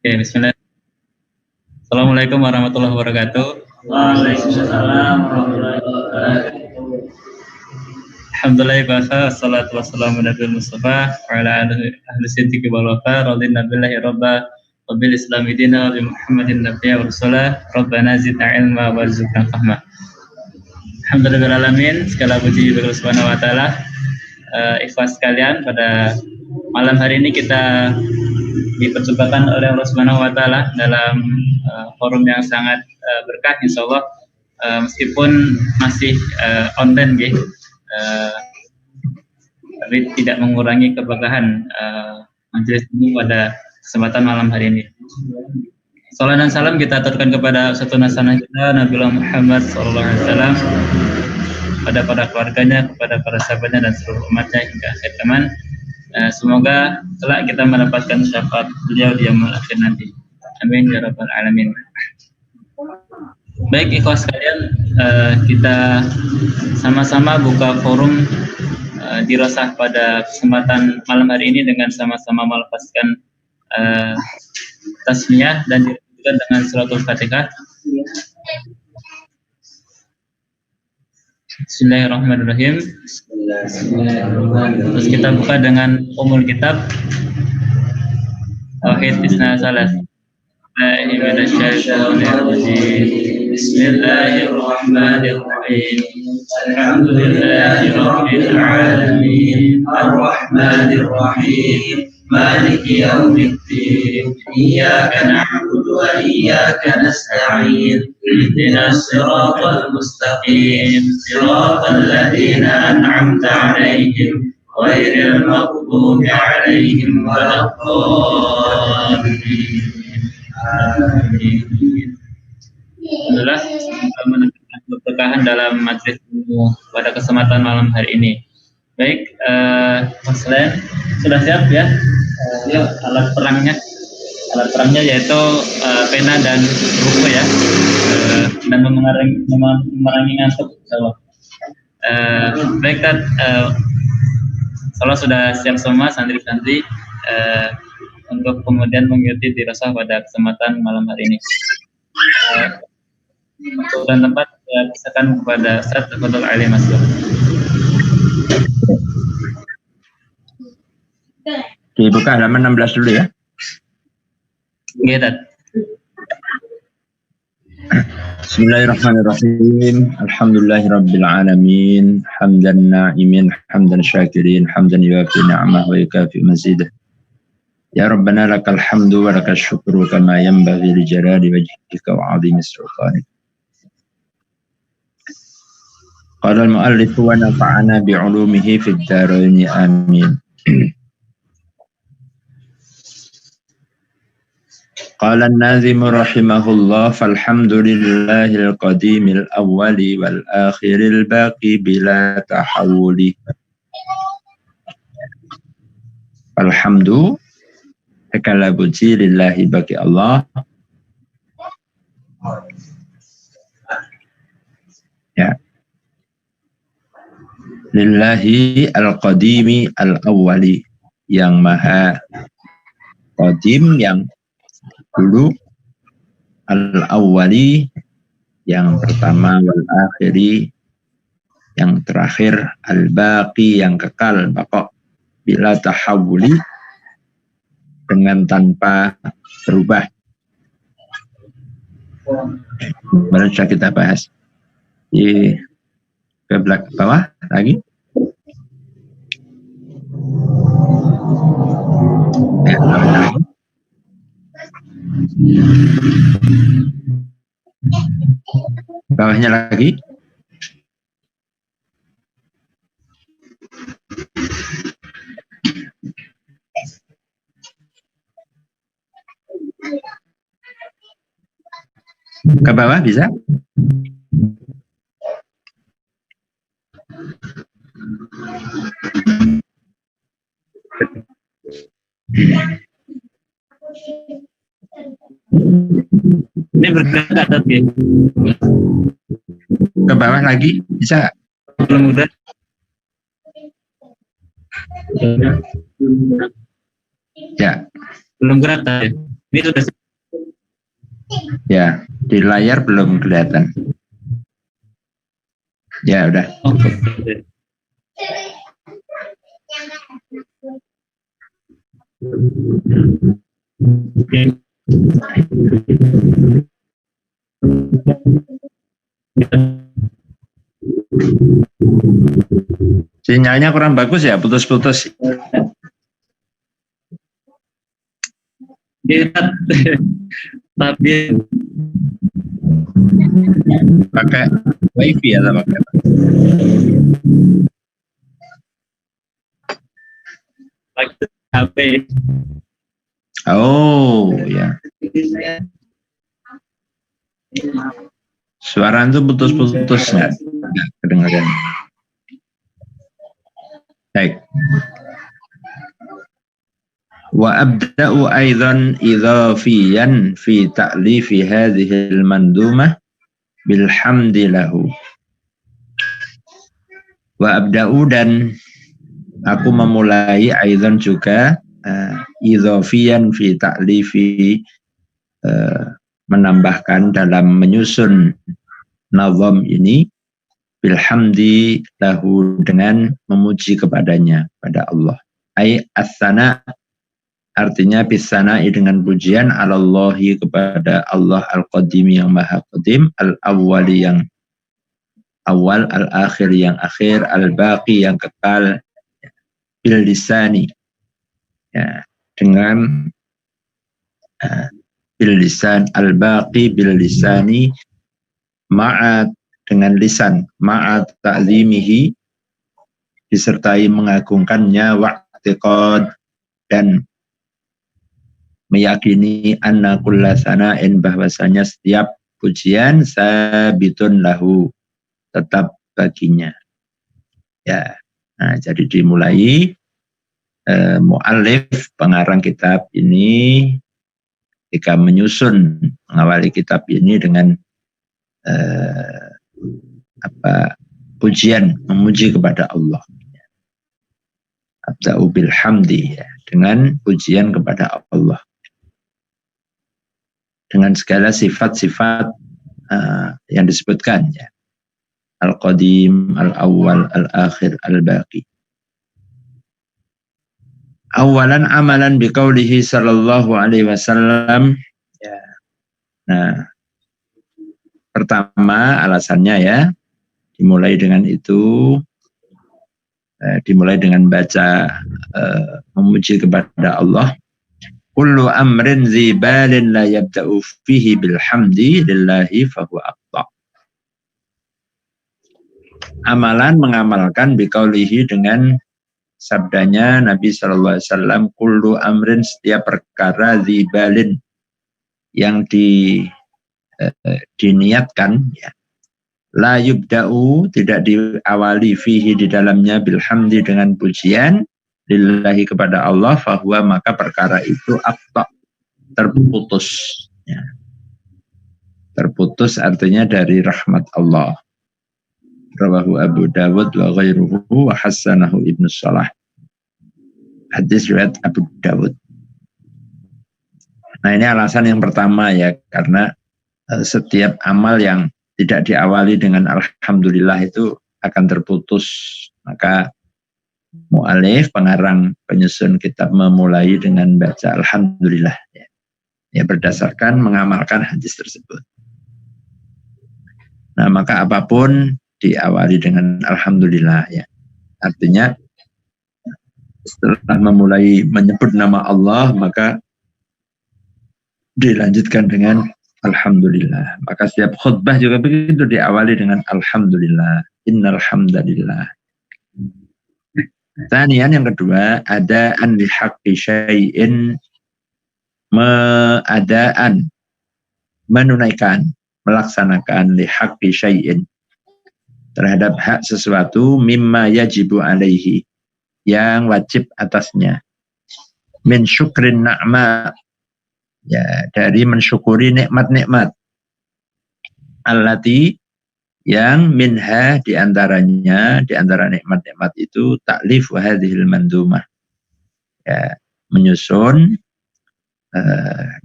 Oke, bismillah. Assalamualaikum warahmatullahi wabarakatuh. Waalaikumsalam warahmatullahi wabarakatuh. Alhamdulillah biasa, wassalatu wassalamu ala nabiyil mustafa wa ala ahli siddiqi wal wafa, radina billahi rabba wa bil islami dina wa bi muhammadin nabiyya wa rasulah, rabbana zidna ilma warzuqna fahma. Alhamdulillah alamin, segala puji bagi Allah Subhanahu wa taala. Ikhlas sekalian, pada malam hari ini kita dipertemukan oleh Allah Subhanahu wa taala dalam forum yang sangat berkah insyaallah, meskipun masih online gitu. Tapi tidak mengurangi keberkahan majelis ini pada kesempatan malam hari ini. Salam dan salam kita aturkan kepada satu nasanah kita Nabiullah Muhammad SAW, pada para keluarganya, kepada para sahabatnya dan seluruh umatnya hingga akhir zaman. Semoga kelak kita mendapatkan syafaat beliau di yaumul akhir nanti. Amin ya rabbal alamin. Baik ikhwas sekalian, kita sama-sama buka forum dirasah pada kesempatan malam hari ini dengan sama-sama melafazkan tasmiyah dan dilanjutkan dengan suratul Fatihah. Bismillahirrahmanirrahim. Terus kita buka dengan umul kitab Tauhid Isna Salas. Bismillahirrahmanirrahim. Alhamdulillahi rabbil alamin. Ar-Rahmanir Rahim. Maliki yaumiddin. Iyyaka na'budu wa iyyaka nasta'in. Ihdinas siratal mustaqim. Siratal ladzina an'amta 'alaihim ghairil maghdubi 'alaihim waladdallin. Amin. Adalah menekankan keberkahan dalam majelis pada kesempatan malam hari ini. Baik, Mas Len, sudah siap ya? Alat perangnya yaitu pena dan buku ya, dan memerangi ngantuk. Baik, kalau sudah siap semua santri-santri untuk kemudian mengikuti dirasah pada kesempatan malam hari ini. Waktu dan tempat silakan kepada Ustaz Fadl Ali Masdur. Dibuka halaman 16 dulu ya. Iya, Bismillahirrahmanirrahim. Alhamdulillahirabbil alamin. Hamdan na'imin, hamdan syakirin, hamdan yuwafi ni'amah wa yukafi mazidah. Ya Rabbana lakal hamdu wa lakal syukru kama yanbaghi li jalali wajhika wa 'azimi sultanik. Qala al-mu'allif wa nafa'ana bi'ulumihi fid dharain amin. Qala an-nazim rahimahullah falhamdulillahil qadimil awwali wal akhiril baqi bila tahawuli. Alhamdulillah, segala puji lillahi bagi Allah. Ya. Lillahi al-qadimi al-awwali, yang maha qadim, yang dulu, al-awwali, yang pertama, wal akhiri, yang terakhir, al-baqi, yang kekal, baqa, bila tahawuli, dengan tanpa berubah. Kemarin sudah kita bahas di ke belakang bawah lagi. Bawahnya lagi. Ke bawah bisa? Ini bergerak ke atas ya? Ke bawah lagi bisa? Belum udah. Ya. Belum gerak tadi. Ini sudah. Ya, di layar belum kelihatan. Ya, udah. Oke. Sinyalnya kurang bagus ya, putus-putus. Tapi Pakai wifi atau pakai apa? pakai HP. Oh, ya. Suara itu putus-putus nggak kedengaran. Baik. Wa abda'u aidan idhafiyan fi ta'lifi hadhihi al-mandumah bilhamdi lahu. Wa abda'u, dan aku memulai aidan juga idhafiyan fi ta'lifi, menambahkan dalam menyusun nazam ini bilhamdi lahu, dengan memuji kepadanya, pada Allah. Ai as-sana, artinya bisana'i, dengan pujian, alallahi, kepada Allah, al-qadimi, yang maha qadim, al-awwali, yang awal, al-akhir, yang akhir, al-baqi, yang kekal, bil lisani, ya, dengan bil lisan, al-baqi bil lisani, ma'at, dengan lisan, ma'at ta'zimihi, disertai mengagungkannya, wa'tiqad, dan meyakini, anna kulla sana'in, bahwasanya setiap pujian, sabitun lahu, tetap baginya. Ya, nah, jadi dimulai mu'allif, pengarang kitab ini, ketika menyusun, mengawali kitab ini dengan pujian, memuji kepada Allah. Abda'u bilhamdi, ya, dengan pujian kepada Allah, dengan segala sifat-sifat yang disebutkan, ya. Al-Qadim, Al-Awwal, Al-Akhir, Al-Baqi. Awalan amalan biqaulihi sallallahu alaihi wasallam. Ya. Nah, pertama alasannya, ya, dimulai dengan itu, dimulai dengan baca memuji kepada Allah. Kullu amrin zibalin la yabda'u fihi bilhamdi lillahi fahuwa aqta. Amalan, mengamalkan, biqaulihi, dengan sabdanya Nabi sallallahu alaihi wasallam, kullu amrin, setiap perkara, zibalin, yang diniatkan, ya, la yubda'u, tidak diawali, fihi, di dalamnya, bilhamdi, dengan pujian, lillahi, kepada Allah, fahuwa, maka perkara itu aqta, terputus, ya. Terputus artinya dari rahmat Allah. Rawahu Abu Dawud wa ghairuhu wa hassanahu Ibnu Salah. Hadis riwayat Abu Dawud. Nah, ini alasan yang pertama, ya, karena setiap amal yang tidak diawali dengan alhamdulillah itu akan terputus. Maka mu'alif, pengarang, penyusun kitab, memulai dengan baca alhamdulillah, ya. Ya, berdasarkan mengamalkan hadis tersebut. Nah, maka apapun diawali dengan alhamdulillah, ya. Artinya setelah memulai menyebut nama Allah, maka dilanjutkan dengan alhamdulillah. Maka setiap khutbah juga begitu, diawali dengan alhamdulillah, innal hamdalillah. Tanian, yang kedua, adaan li haqqi syai'in, adaan, menunaikan, melaksanakan, li haqqi syai'in, terhadap hak sesuatu, mimma yajibu alaihi, yang wajib atasnya, min syukrin na'ma, ya, dari mensyukuri nikmat-nikmat, allati, yang minha, diantaranya, diantara nikmat-nikmat itu, taklif hadhil mandumah, ya, menyusun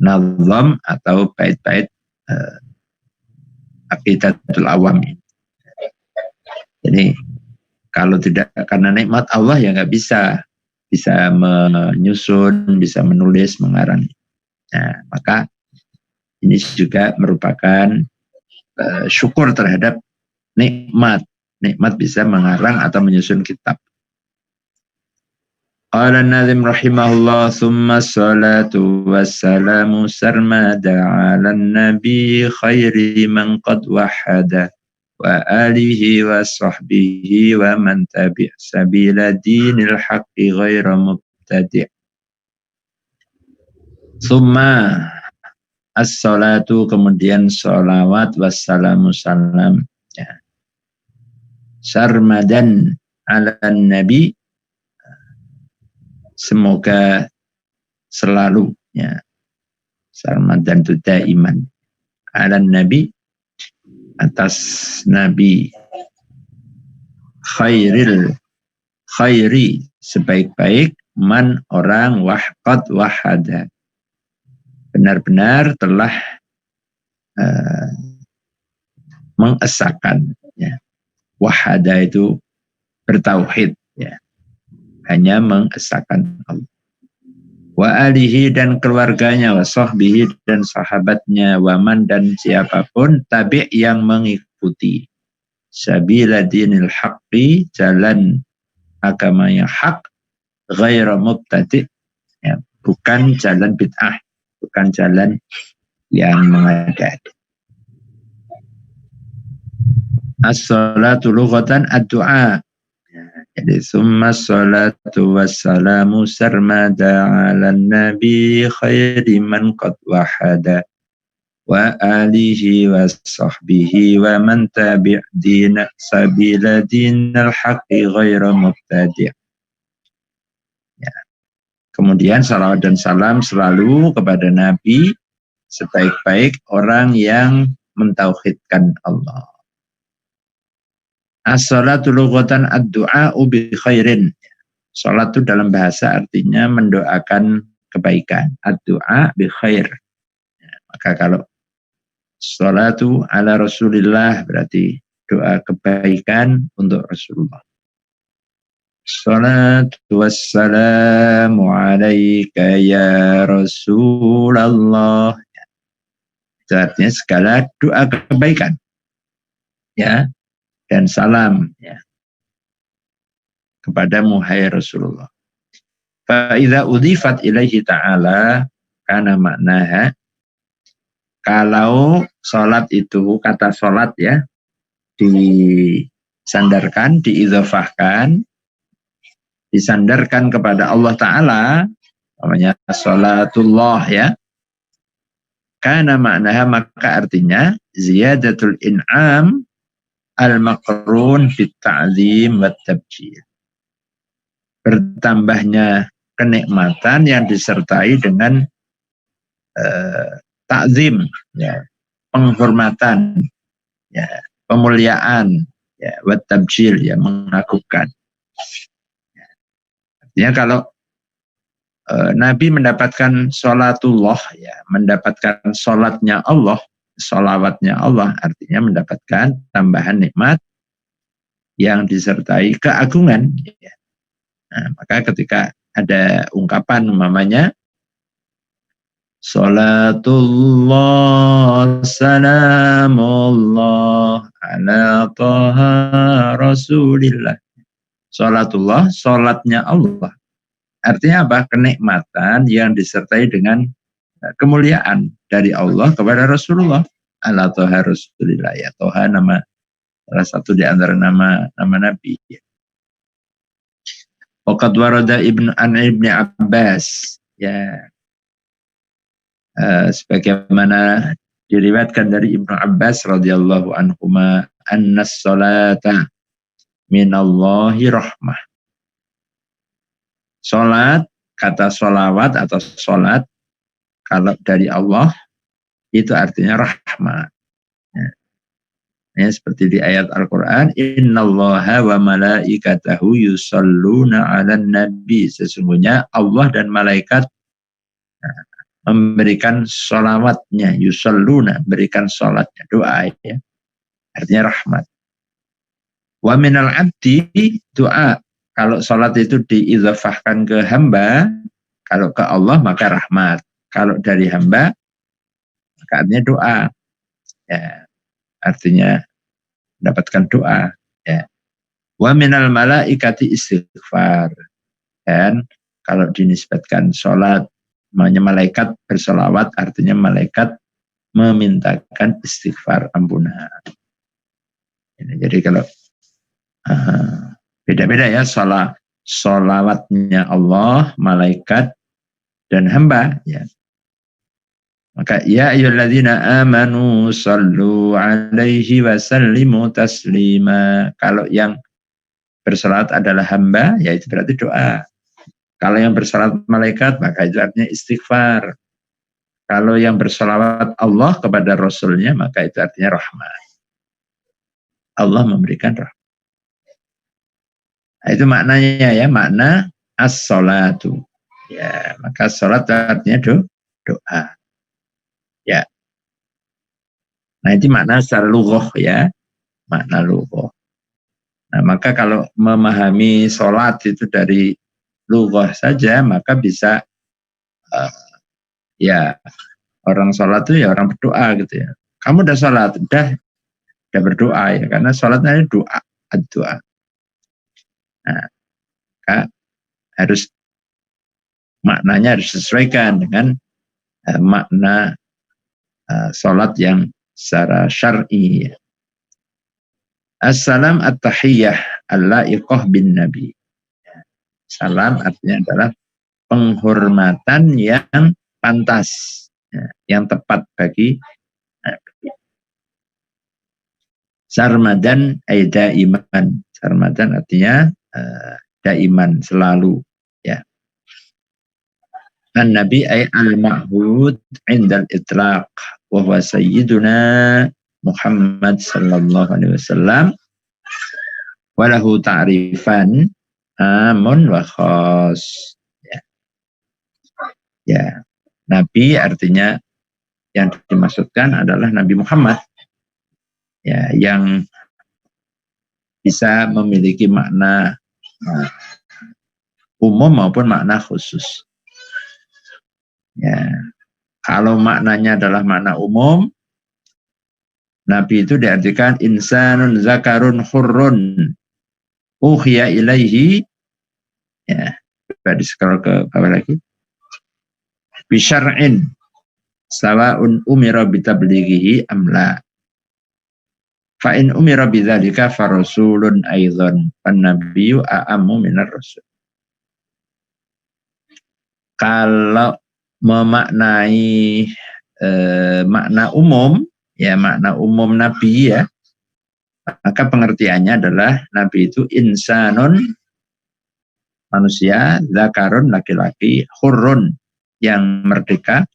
nazam atau bait-bait Aqidatul Awam. Jadi kalau tidak karena nikmat Allah ya nggak bisa menyusun, bisa menulis, mengarang. Nah, maka ini juga merupakan syukur terhadap nikmat. Nikmat bisa mengarang atau menyusun kitab. Qala an-nazim rahimahullah thumma salatu wassalamu sarmada 'alan nabi khairi man qad wahada wa alihi wa sahbihi wa man tabi' sabila dinil haqqi ghaira mubtadi'. Thumma as-salatu, kemudian salawat wassalamu salam, ya. Sarmadan 'alan nabi, semoga selalu, ya, sarmadan itu daiman, alan nabi, atas nabi, khairi, sebaik-baik, man, orang, wahqad wahada, benar-benar telah mengesahkan, ya. Wahada itu bertauhid, ya, hanya mengesahkan Allah. Wa alihi, dan keluarganya, wa sahbihi, dan sahabatnya, waman, dan siapapun tabi' yang mengikuti sabila dinil haqqi, jalan agama yang hak, ghaira mubtadi', ya, bukan jalan bid'ah, bukan jalan yang mengada-ada. As-salatu lughatan ad-du'a. Jadi summa salatu wassalamu sarmada 'alan nabi khairi man qad wahada wa alihi wa sahbihi wa man tabi' dina sabila dinal haqqi ghaira mubtadi'. Ya. Kemudian salawat dan salam selalu kepada Nabi, sebaik-baik orang yang mentauhidkan Allah. As-salatu lughatan ad-du'a'u bi khairin. Salat itu dalam bahasa artinya mendoakan kebaikan. Ad-du'a bi khair. Ya, maka kalau salatu ala Rasulillah berarti doa kebaikan untuk Rasulullah. Salatu wassalamu alaika ya Rasulullah. Itu artinya segala doa kebaikan, ya, dan salam, ya, kepadamu hai Rasulullah. Fa idza udhifat ilaihi ta'ala kana maknaha, kalau salat itu, kata salat, ya, disandarkan, diidzafahkan, disandarkan kepada Allah Ta'ala, namanya salatullah, ya, kana maknaha, maka artinya ziyadatul in'am al-maqrun fit ta'zim wat tabjil, bertambahnya kenikmatan yang disertai dengan ta'zim, ya, penghormatan, ya, pemuliaan, ya, wat tabjil, ya, mengagungkan. Artinya kalau Nabi mendapatkan sholatullah, ya, mendapatkan sholatnya Allah, sholawatnya Allah, artinya mendapatkan tambahan nikmat yang disertai keagungan, ya. Nah, maka ketika ada ungkapan umpamanya sholatullah salamullah ala toha rasulillah, sholatullah, sholatnya Allah, artinya apa? Kenikmatan yang disertai dengan kemuliaan dari Allah kepada Rasulullah. Ala toha Rasulillah, ya, toha nama salah satu di antara nama Nabi. Waqad warada ibnu Abbas, ya, sebagaimana diriwayatkan dari Ibnu Abbas radhiyallahu anhuma, annas salata minallahi rahmah. Salat, kata solawat atau salat, kalau dari Allah itu artinya rahmat. Ya, seperti di ayat Al-Quran, innallaha wa malaikatahu yusalluna 'alan nabi, sesungguhnya Allah dan malaikat memberikan sholawatnya, yusalluna, berikan sholatnya, doa ya. Artinya rahmat. Wa minal abdi doa. Kalau sholat itu diidhafahkan ke hamba, kalau ke Allah maka rahmat. Kalau dari hamba, maka artinya doa. Ya, artinya mendapatkan doa. Ya. Wa minal malaikati istighfar. Dan kalau dinisbatkan sholat, namanya malaikat bersolawat, artinya malaikat memintakan istighfar ampunan. Jadi kalau beda-beda ya sholawatnya Allah, malaikat, dan hamba. Ya. Maka ya ayyuhalladzina amanu sallu alaihi wa sallimu taslima. Kalau yang bersolawat adalah hamba, ya itu berarti doa. Kalau yang bersolawat malaikat, maka itu artinya istighfar. Kalau yang bersolawat Allah kepada Rasulnya, maka itu artinya rahmat. Allah memberikan rahmat. Nah, itu maknanya ya, makna as-sholatu. Ya, maka sholat artinya doa. Ya. Nah, itu makna secara lughah ya, makna lughah. Nah, maka kalau memahami sholat itu dari lughah saja, maka bisa ya orang sholat itu ya orang berdoa gitu ya. Kamu udah sholat, udah berdoa ya, karena sholatnya doa, doa. Nah, maka harus maknanya harus disesuaikan dengan makna sholat yang secara syar'i. Assalam at-tahiyyah al-la'iqah bin nabi. Salam artinya adalah penghormatan yang pantas, yang tepat bagi Nabi. Sarmadan aida iman. Sarmadan artinya daiman, selalu. Ya. An-Nabi ay al-ma'hud indal itlaq wa huwa sayyiduna Muhammad sallallahu alaihi wasallam wa lahu ta'rifan amun wa khas. Ya. Ya. Nabi artinya yang dimaksudkan adalah Nabi Muhammad. Ya, yang bisa memiliki makna umum maupun makna khusus. Ya, kalau maknanya adalah makna umum, Nabi itu diartikan insanun zakarun hurrun uhiya ilaihi. Ya, coba di-scroll ke bawah lagi. Bisyar'in sawa'un umira bitablighihi amla. Fa'in umira bidzalika farasulun aidzan fannabiyyu a'ammu minar rasul. Kalau memaknai makna umum, ya makna umum Nabi ya, maka pengertiannya adalah Nabi itu insanun, manusia, zakarun, laki-laki, hurrun, yang merdeka,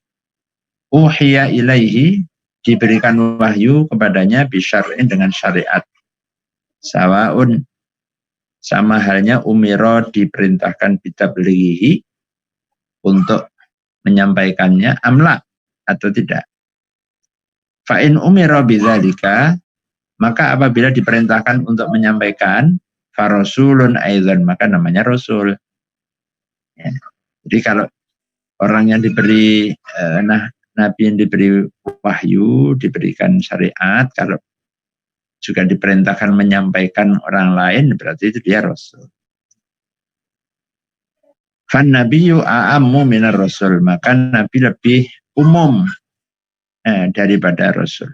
uhiya ilaihi, diberikan wahyu kepadanya bisyar'in, dengan syariat. Sawaun, sama halnya umiro, diperintahkan bitablighihi, untuk menyampaikannya, amla, atau tidak. Fa'in umiro bidzalika, maka apabila diperintahkan untuk menyampaikan, farasulun aidzan, maka namanya rasul. Ya. Jadi kalau orang yang diberi Nabi yang diberi wahyu, diberikan syariat, kalau juga diperintahkan menyampaikan orang lain, berarti itu dia rasul. Fan nabiyyu a'ammu minar rasul, maka Nabi lebih umum daripada rasul.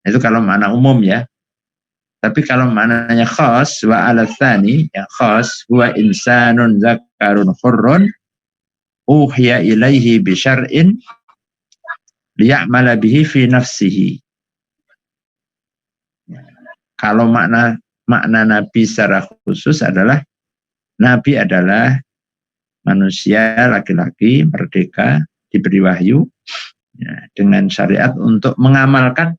Itu kalau makna umum ya. Tapi kalau maknanya khas, wa ala tsani, yang khas, huwa insanun zakarun hurrun uhiya ilaihi bi syar'in liya'mala bihi fi nafsihi. Kalau makna Nabi secara khusus adalah Nabi adalah manusia laki-laki merdeka, diberi wahyu ya, dengan syariat untuk mengamalkan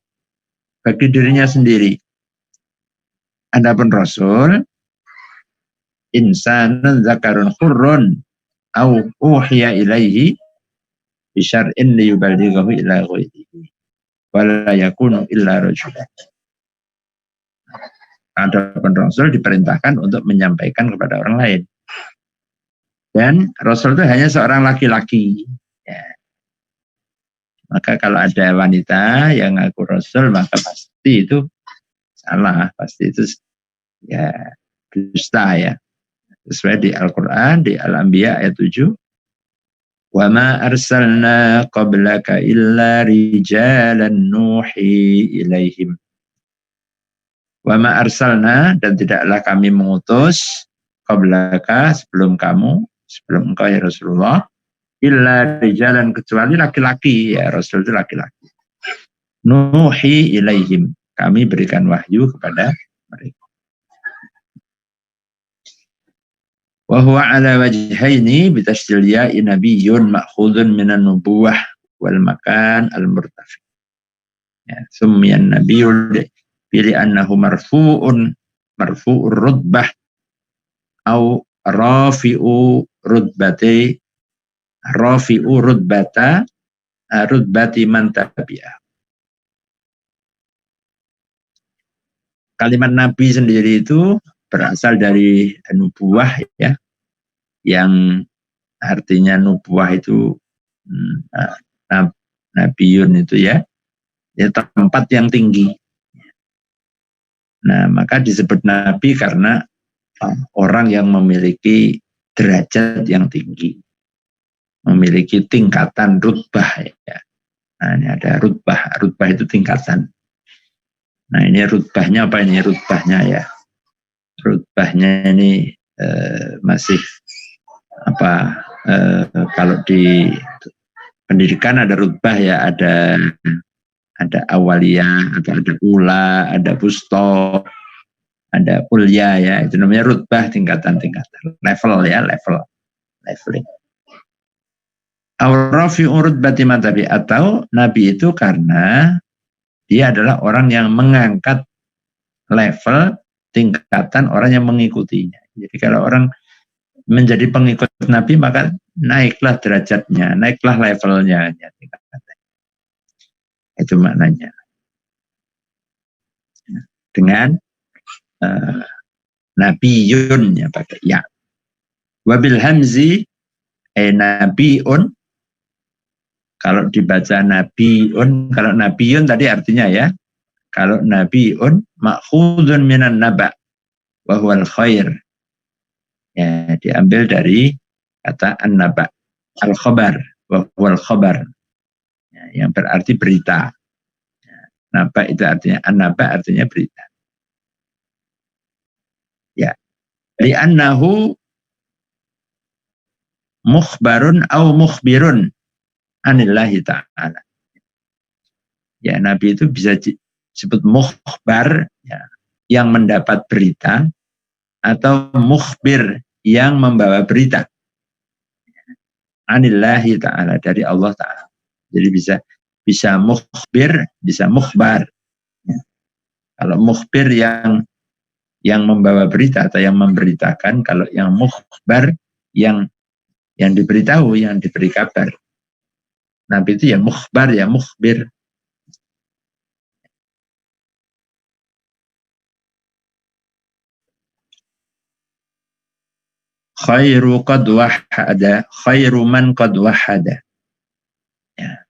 bagi dirinya sendiri. Adapun Rasul, insanun zakarun hurrun au uhiya ilaihi bisyar'in liyuballighahu ila ghairihi wala yakunu illa rajulan. Adapun Rasul diperintahkan untuk menyampaikan kepada orang lain. Dan Rasul itu hanya seorang laki-laki. Ya. Maka kalau ada wanita yang ngaku Rasul, maka pasti itu salah. Pasti itu ya dusta ya. Sesuai di Al-Quran, di Al-Anbiya ayat 7. Wa ma arsalna qablaka illa rijalan nuhi ilaihim. Wa ma arsalna, dan tidaklah kami mengutus qablaka, sebelum kamu, sebelum engkau ya Rasulullah, illa rijalan, kecuali laki-laki, ya Rasul itu laki-laki. Nuhi ilaihim, kami berikan wahyu kepada mereka. Wa huwa ala wajhaini bitasdil ya'i nabiyyun ma'khudun minan nubuwah wal makan al-murtafi. Ya, summiyan nabiyyul pilih annahu marfu'ur rutbah au rafi'u rutbati man tabi'ah. Kalimat Nabi sendiri itu berasal dari nubuwah ya, yang artinya nubuwah itu nabiyun itu ya tempat yang tinggi. Nah, maka disebut Nabi karena orang yang memiliki derajat yang tinggi, memiliki tingkatan rutbah ya. Nah, ini ada rutbah itu tingkatan. Nah, ini rutbahnya apa ini rutbahnya ya? Rutbahnya ini masih apa? Kalau di pendidikan ada rutbah ya, ada awaliyah, ada ula, ada wusta, ada ulya ya. Itu namanya rutbah, tingkatan-tingkatan, level ya, leveling. Ar-rafi'u rutbati man tabi, atau Nabi itu karena dia adalah orang yang mengangkat level tingkatan orang yang mengikutinya. Jadi kalau orang menjadi pengikut Nabi, maka naiklah derajatnya, naiklah levelnya. Itu maknanya. Dengan nabiyun ya pakai ya. Wabil hamzi nabiyun. Kalau dibaca nabiyun, kalau nabiyun tadi artinya ya. Kalau nabiyun ma'khudun minan naba wa huwal khair. Ya, diambil dari kata an-naba, al-khabar, wa huwal khabar. Ya, yang berarti berita. Ya, naba itu artinya an-naba artinya berita. Ya. Li'annahu mukhbarun au mukhbirun anillahi ta'ala. Ya, Nabi itu bisa disebut mukhbar ya, yang mendapat berita, atau mukhbir yang membawa berita. Anillahi ta'ala, dari Allah ta'ala. Jadi bisa mukhbir, bisa mukhbar. Ya. Kalau mukhbir yang membawa berita atau yang memberitakan, kalau yang mukhbar yang diberitahu, yang diberi kabar. Nabi itu ya mukhbar, ya mukhbir. Khairu qad wahada, khairu man qad wahada. Ya.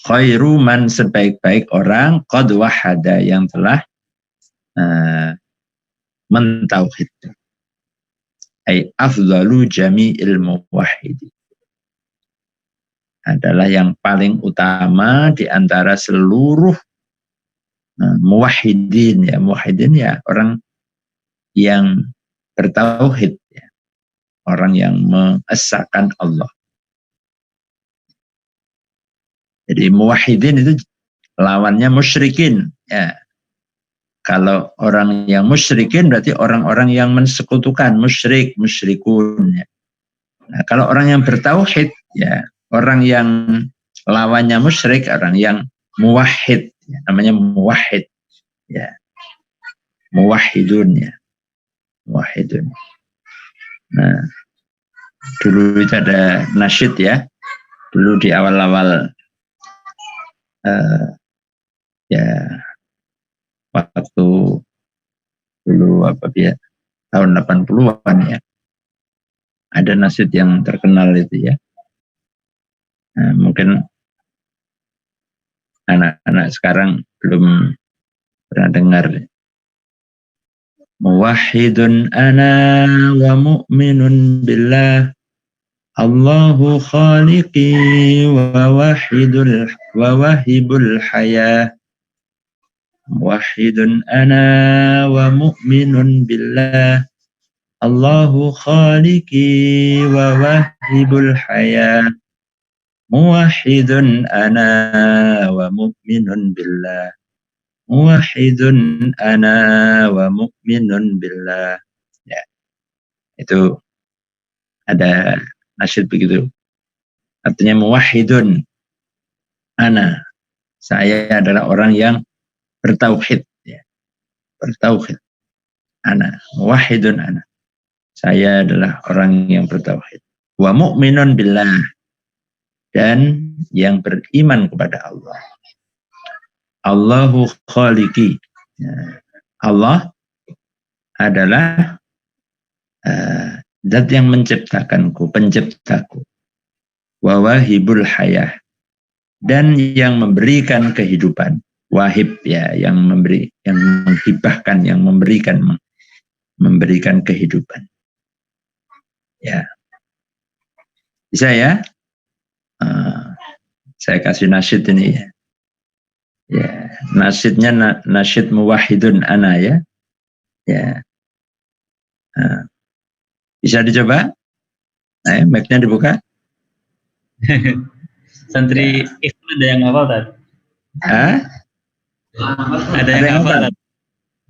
Khairu man, sebaik-baik orang, qad wahada, yang telah mentauhid. Ay afdalu jami'il muwahhidi, adalah yang paling utama di antara seluruh muwahhidin ya. Muwahhidin ya orang yang bertauhid ya. Orang yang mengesahkan Allah. Jadi muwahhidin itu lawannya musyrikin ya. Kalau orang yang musyrikin berarti orang-orang yang mensekutukan, musyrikun ya. Nah, kalau orang yang bertauhid ya, orang yang lawannya musyrik, orang yang muwahhid ya, namanya muwahhid ya. Muwahhidun ya. Muwahhidun. Nah, dulu itu ada nasyid ya. dulu di awal-awal ya waktu dulu tahun 80-an ya, ada nasyid yang terkenal itu ya. Nah, mungkin anak-anak sekarang belum pernah dengar. Muwahhidun ana wa mu'minun billah, Allahu khaliqi wa wahibul hayah. Muwahhidun ana wa mu'minun billah, Allahu khaliqi wa wahibul hayah. Muwahhidun ana wa mu'minun billah, Muwahhidun ana wa mu'minun billah. Ya, itu ada nasyid begitu. Artinya muwahhidun ana, saya adalah orang yang bertauhid ya. Bertauhid. Ana, muwahhidun ana, saya adalah orang yang bertauhid. Wa mu'minun billah, dan yang beriman kepada Allah. Allahu khaliqi, Allah adalah zat yang menciptakanku, penciptaku. Wa wahibul hayah, dan yang memberikan kehidupan. Wahib ya, yang memberi, yang menghibahkan, yang memberikan kehidupan. Ya, bisa ya? Saya kasih nasyid ini ya. Ya, nasyidnya nasyid muwahhidun ana ya. Ya. Bisa dicoba? Nah, mic-nya dibuka. Santri itu ada yang hafal tadi? Ada yang hafal tadi?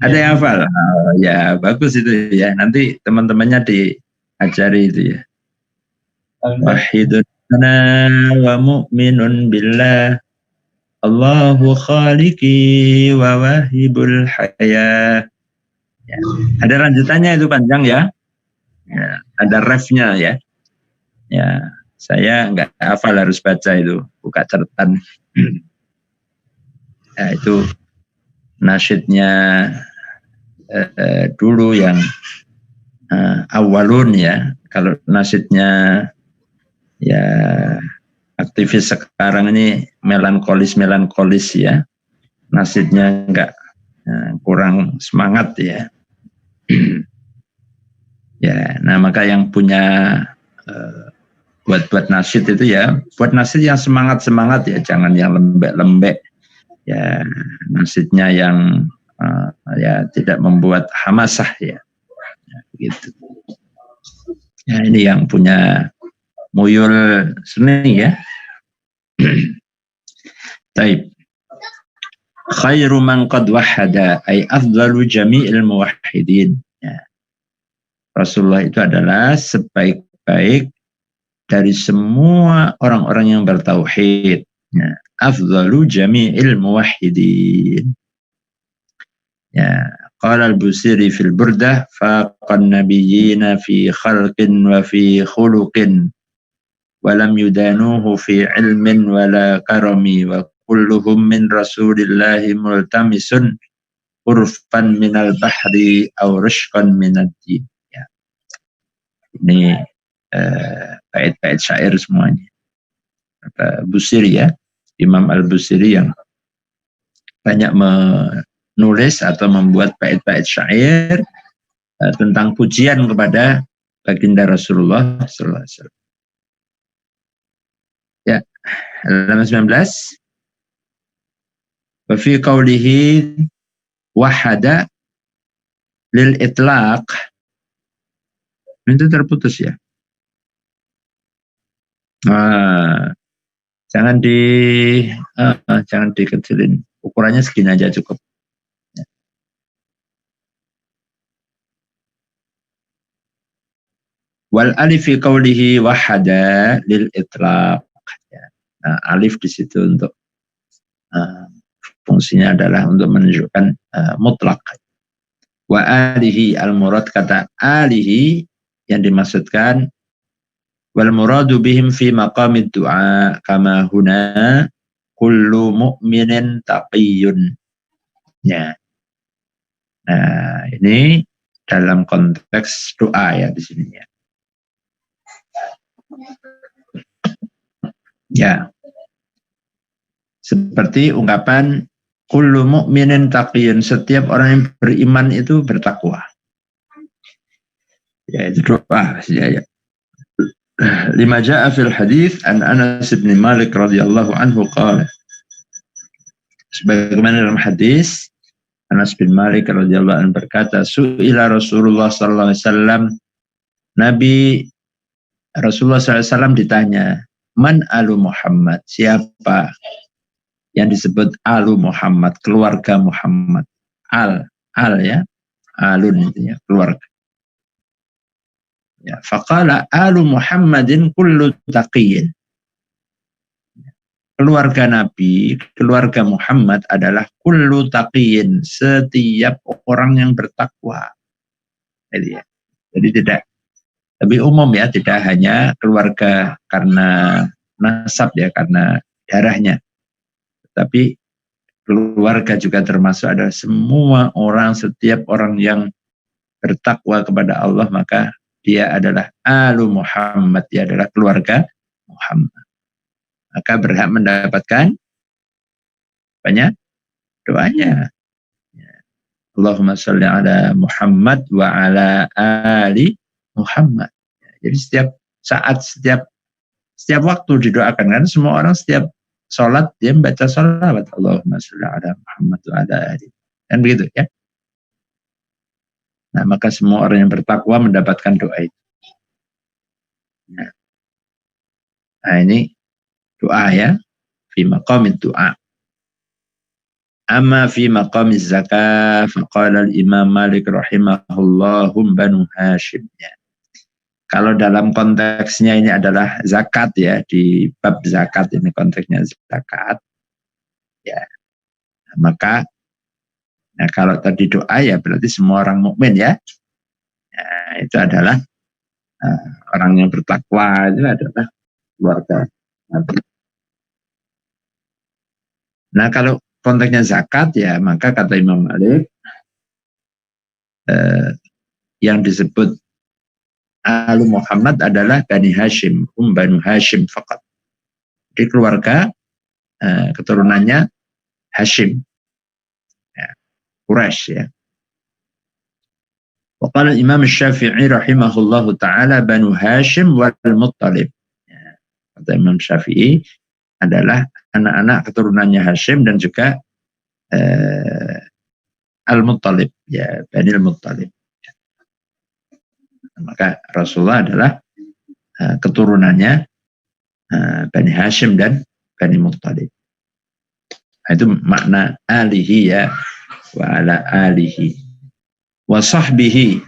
Ada yang hafal. Oh, ya, bagus itu ya. Nanti teman-temannya diajari itu ya. Wahidun ana wa mu'minun billah, Allahu khaliqi wa wahibul hayah. Ya. Ada lanjutannya itu panjang ya. Ya, ada refnya ya. Ya, saya nggak hafal, harus baca itu, buka catatan. Ya, itu nasyidnya dulu yang awalun ya. Kalau nasyidnya ya aktivis sekarang ini melankolis ya, nasyidnya enggak kurang semangat ya. Ya, nah maka yang punya buat nasyid itu ya, buat nasyid yang semangat ya, jangan yang lembek ya, nasyidnya yang ya tidak membuat hamasah ya, begitu. Ya, ini yang punya muyul seni ya. Taib. Khairu man qad wahada ay afdalu jami'il muwahhidin. Ya. Rasulullah itu adalah sebaik-baik dari semua orang-orang yang bertauhid. Ya. Afdalu jami'il muwahhidin. Ya. Qala al-Busiri fil Burdah faqan nabiyyina fi khalqin wa fi khuluqin walam yudanuhu fi ilmin wala karami wa kulluhum min rasulillahi multamisun urfan minal bahri aw rishqan minad din. Ya. Ini bait-bait syair semuanya. Busiri ya, Imam Al-Busiri yang banyak menulis atau membuat bait-bait syair tentang pujian kepada baginda Rasulullah sallallahu alaihi wasallam. Ya, halaman 19. Wa fi qawlihi wahada lil itlaq. Itu terputus ya. Jangan dikecilin. Ukurannya segini aja cukup. Ya. Wal alif fi qawlihi wahada lil itlaq. Nah, alif di situ untuk fungsinya adalah untuk menunjukkan mutlak. Wa alihi al-murad, kata alihi yang dimaksudkan Wal muradu bihim fi maqamid du'a kama huna kullu mu'minin taqiyyun. Ya. Nah, ini dalam konteks doa ya di sini ya. Ya. Seperti ungkapan kullu mu'minin taqiyyun, setiap orang yang beriman itu bertakwa. Ya, itu doa ya. Lima ja'a fil hadits an Anas bin Malik radhiyallahu anhu qala. Sebagaimana dalam hadis Anas bin Malik radhiyallahu anhu berkata, su'ila Rasulullah sallallahu alaihi wasallam, Nabi Rasulullah sallallahu alaihi wasallam ditanya, man alu Muhammad, siapa yang disebut alu Muhammad, keluarga Muhammad. Al ya, alun itu ya, keluarga. Ya, faqala alu Muhammadin kullu taqiyyin. Keluarga Nabi, keluarga Muhammad adalah kullu taqiyyin, setiap orang yang bertakwa. Jadi tidak, lebih umum ya, tidak hanya keluarga karena nasab ya, karena darahnya. Tapi keluarga juga termasuk adalah semua orang, setiap orang yang bertakwa kepada Allah, maka dia adalah alu Muhammad, dia adalah keluarga Muhammad. Maka berhak mendapatkan banyak doanya. Allahumma sholli ala Muhammad wa ala ali Muhammad. Jadi setiap saat, setiap waktu didoakan, kan semua orang setiap sholat dia membaca sholawat Allahumma sholli ala Muhammad wa ala ali. Kan begitu ya. Nah, maka semua orang yang bertakwa mendapatkan doa itu. Nah, ini doa ya, fi maqamid doa. Amma fi maqamiz zakah, faqala al-Imam Malik rahimahullahum Banu Hashim. Ya. Kalau dalam konteksnya ini adalah zakat ya, di bab zakat ini konteksnya zakat. Ya. Maka nah, kalau tadi doa ya berarti semua orang mukmin ya. Nah, itu adalah orang yang bertakwa, itu adalah keluarga Nabi. Nah, kalau konteksnya zakat ya, maka kata Imam Malik yang disebut Alu Muhammad adalah Bani Hashim, Banu Hashim fakat. Di keluarga keturunannya Hashim. Quraisy ya. Waqala Imam Syafi'i rahimahullahu ta'ala Banu Hashim wal Muttalib. Ya. Kata Imam Syafi'i adalah anak-anak keturunannya Hashim dan juga Al-Muttalib. Ya, Bani Al-Muttalib. Ya. Maka Rasulullah adalah keturunannya Bani Hashim dan Bani Muttalib. Nah, itu makna alihi ya. Wa ala alihi wa sahbihi,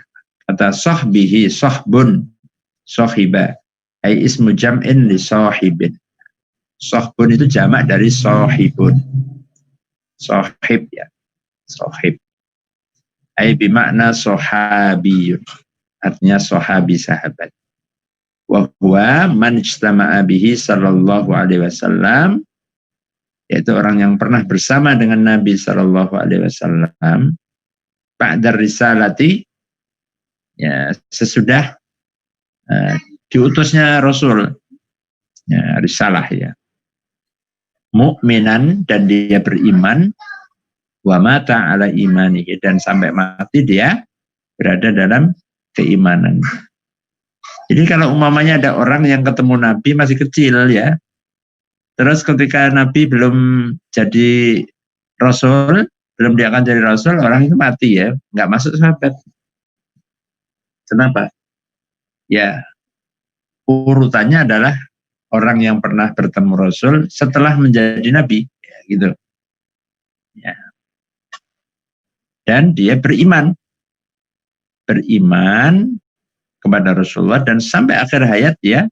kata sahbihi sahbun sahiba ay ismu jam'in li sahibin. Sahbun itu jamak dari sahibun, sahib ya, sahib ay bimakna sahabiyun, artinya sahabi, sahabat. Wa huwa man ijtama'a bihi sallallahu alaihi wasallam, yaitu orang yang pernah bersama dengan Nabi Sallallahu Alaihi Wasallam ba'da risalati, ya, sesudah diutusnya Rasul, ya, risalah ya, mukminan, dan dia beriman, wa mata ala imanihi, dan sampai mati dia berada dalam keimanan. Jadi kalau umpamanya ada orang yang ketemu Nabi masih kecil ya, terus ketika Nabi belum jadi Rasul, belum dia akan jadi Rasul, orang itu mati ya, nggak masuk sahabat. Kenapa? Ya, urutannya adalah orang yang pernah bertemu Rasul setelah menjadi Nabi, ya, gitu. Ya. Dan dia beriman kepada Rasulullah dan sampai akhir hayat dia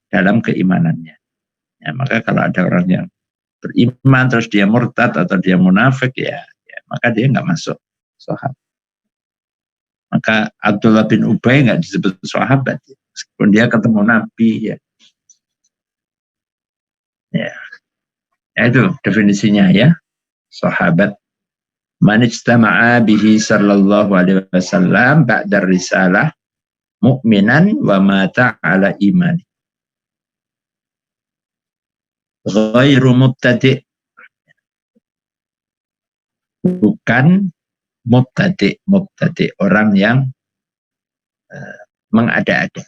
dalam keimanannya. Ya, maka kalau ada orang yang beriman terus dia murtad atau dia munafik ya maka dia nggak masuk sahabat. Maka Abdullah bin Ubay nggak disebut sahabat. Meskipun dia ketemu Nabi ya. Ya. Itu definisinya ya. Sahabat man ijtama'a bihi sallallahu alaihi wasallam ba'da risalah mu'minan wa mata ala iman. Ghairu mubtadi'. Bukan mubtadi'. Mubtadi' orang yang mengada-ada.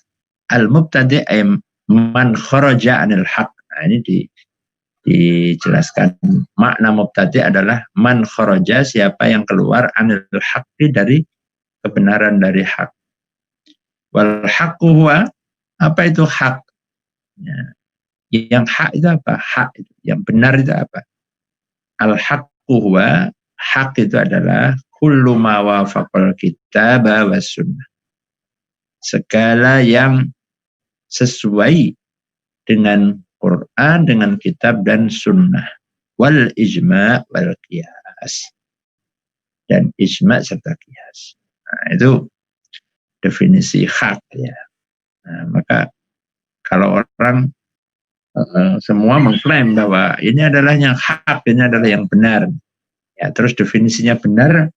Al-mubtadi' ay man kharaja anil haq. Nah, ini dijelaskan. Makna mubtadi' adalah man kharaja, siapa yang keluar anil haqqi, dari kebenaran, dari hak. Wal haqqu huwa, apa itu hak? Ya. Yang hak itu apa? Hak itu. Yang benar itu apa? Al haqqu huwa, hak itu adalah kullu ma wafaqal kitab wa sunnah. Segala yang sesuai dengan Quran, dengan kitab dan sunnah. Wal ijma' wal qiyas. Dan ijma' serta qiyas. Nah, itu definisi hak ya. Nah, maka kalau orang semua mengklaim bahwa ini adalah yang hak, ini adalah yang benar. Ya, terus definisinya benar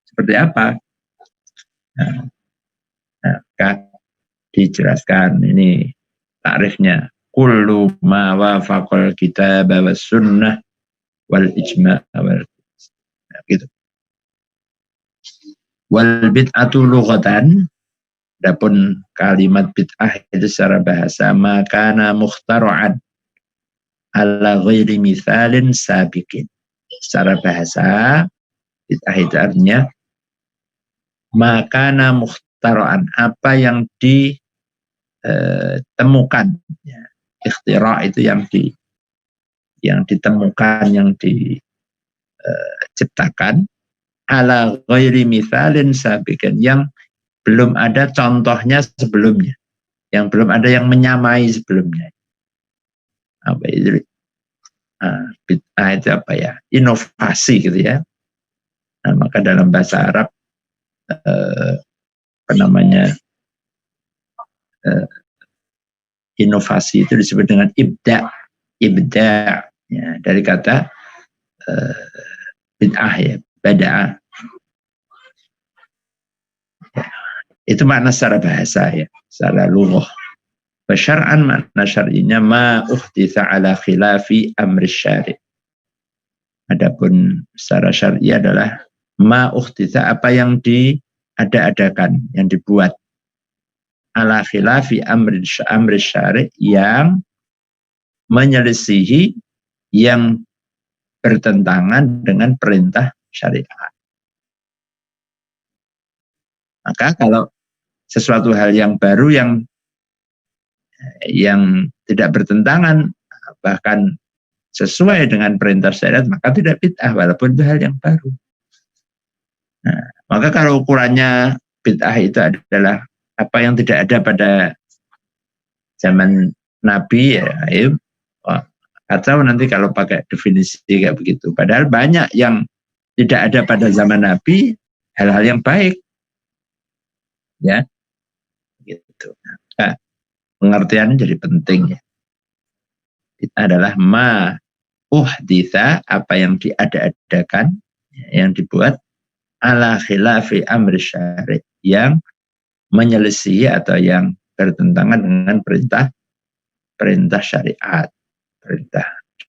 seperti apa? Nah, dijelaskan ini takrifnya. Kullu ma wafaqal kitab was sunnah wal ijma' wal gitu. Wal bid'atu lughatan, adapun kalimat bid'ah itu secara bahasa makana mukhtara'an ala ghairi mithalin sabiqin. Secara bahasa bid'ah itu artinya makana mukhtara'an, apa yang ditemukan ya. Ikhtira' itu yang ditemukan, yang diciptakan ala ghairi mithalin sabiqin, yang belum ada contohnya sebelumnya, yang belum ada yang menyamai sebelumnya. Apa itu? Bid'ah itu apa ya? Inovasi gitu ya. Nah, maka dalam bahasa Arab apa namanya? Inovasi itu disebut dengan ibda'. Ibda' ya, dari kata bid'ah ya, bada'a. Ya, itu makna secara bahasa ya, secara lughah. Syar'an makna syar'inya ma uhditsa ala khilafi amri syari'. Adapun secara syar'i adalah ma uhditsa, apa yang diada-adakan, yang dibuat, ala khilafi amri syari', yang menyelisihi, yang bertentangan dengan perintah syariat. Maka kalau sesuatu hal yang baru yang tidak bertentangan, bahkan sesuai dengan perintah syariat, maka tidak bid'ah, walaupun itu hal yang baru. Nah, maka kalau ukurannya bid'ah itu adalah apa yang tidak ada pada zaman Nabi ya, atau nanti kalau pakai definisi kayak begitu. Padahal banyak yang tidak ada pada zaman Nabi, hal-hal yang baik. Ya. Gitu. Nah, pengertiannya jadi penting ya. Itu adalah ma uhditsa, apa yang diada-adakan, yang dibuat ala khilafi amri syari', yang menyelisihi atau yang bertentangan dengan perintah syariat. Perintah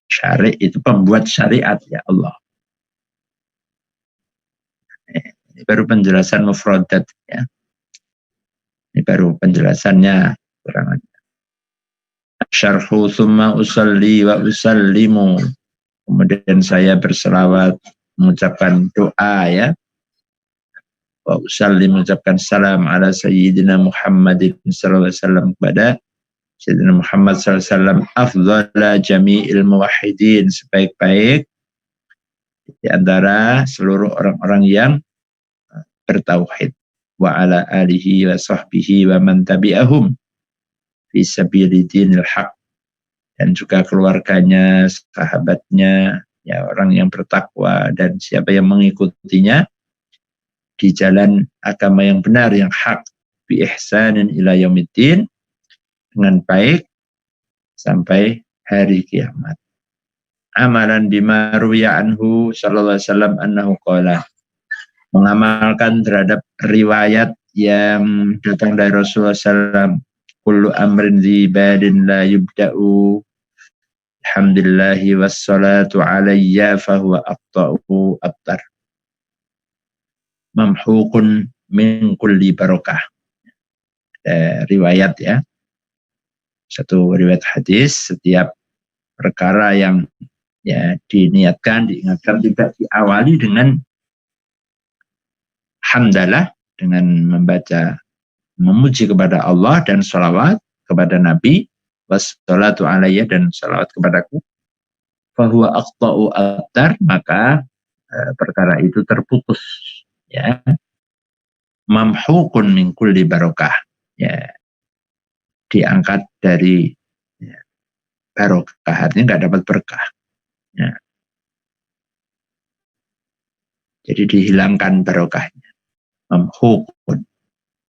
syari' itu pembuat syariat ya Allah. Ini baru penjelasan mufradat ya. Ini baru penjelasannya kurang aja. Syarhu thumma usalli wa usallimu. Kemudian saya berselawat, mengucapkan doa ya. Wa usalli, mengucapkan salam ala sayyidina Muhammadin sallallahu alaihi wasallam, kepada Sayyidina Muhammad sallallahu alaihi wasallam, afdhala jami'il muwahhidin, sebaik-baik di antara seluruh orang-orang yang bertauhid, wa ala alihi wa sahbihi wa man tabi'ahum fi sabili dinil haq, dan juga keluarganya, sahabatnya, ya orang yang bertakwa dan siapa yang mengikutinya di jalan agama yang benar, yang hak, bi ihsanin ila yaumiddin, dengan baik sampai hari kiamat. Amalan bima ruwiya anhu sallallahu alaihi wasallam annahu qala, mengamalkan terhadap riwayat yang datang dari Rasulullah SAW, kullu amrin dzibadin la yubda'u alhamdulillahi wassalatu alayya fahuwa aqta'u abtar mamhuqun min kulli barokah. Riwayat ya, satu riwayat hadis, setiap perkara yang ya diniatkan, diingatkan tidak diawali dengan hamdalah, dengan membaca memuji kepada Allah dan sholawat kepada Nabi, wassalatu alayya, dan sholawat kepadaku, fahuwa aqta'u abtar, maka perkara itu terputus ya, mamhuqun min kulli barokah, ya diangkat dari ya, barokah, artinya nggak dapat berkah ya. Jadi dihilangkan barokahnya. Mamhuqun,